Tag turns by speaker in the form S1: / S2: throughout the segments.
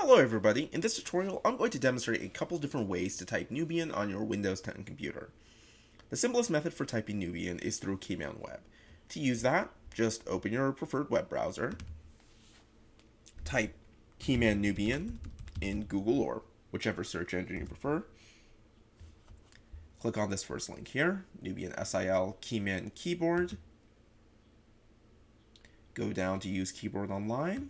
S1: Hello everybody, in this tutorial I'm going to demonstrate a couple different ways to type Nubian on your Windows 10 computer. The simplest method for typing Nubian is through Keyman Web. To use that, just open your preferred web browser, type Keyman Nubian in Google or whichever search engine you prefer. Click on this first link here, Nubian SIL Keyman Keyboard. Go down to Use Keyboard Online.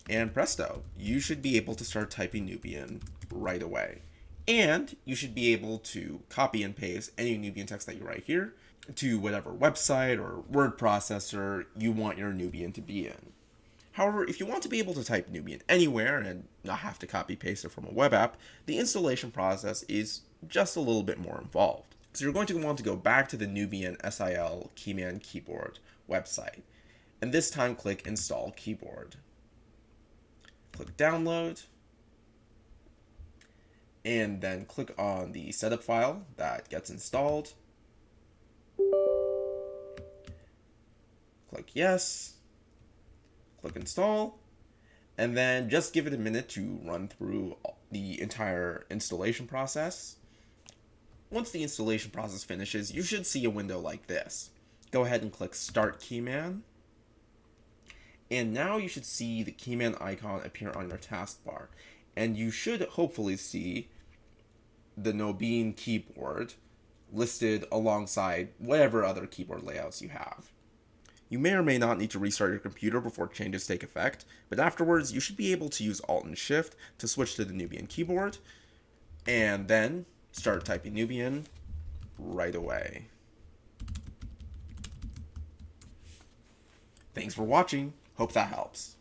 S1: And presto, you should be able to start typing Nubian right away. And you should be able to copy and paste any Nubian text that you write here to whatever website or word processor you want your Nubian to be in. However, if you want to be able to type Nubian anywhere and not have to copy paste it from a web app, the installation process is just a little bit more involved. So you're going to want to go back to the Nubian SIL Keyman Keyboard website, and this time click Install Keyboard. Click Download, and then click on the setup file that gets installed. Click Yes, click Install, and then just give it a minute to run through the entire installation process. Once the installation process finishes, you should see a window like this. Go ahead and click Start Keyman. And now you should see the Keyman icon appear on your taskbar. And you should hopefully see the Nubian keyboard listed alongside whatever other keyboard layouts you have. You may or may not need to restart your computer before changes take effect, but afterwards you should be able to use Alt and Shift to switch to the Nubian keyboard, and then start typing Nubian right away. Thanks for watching. Hope that helps.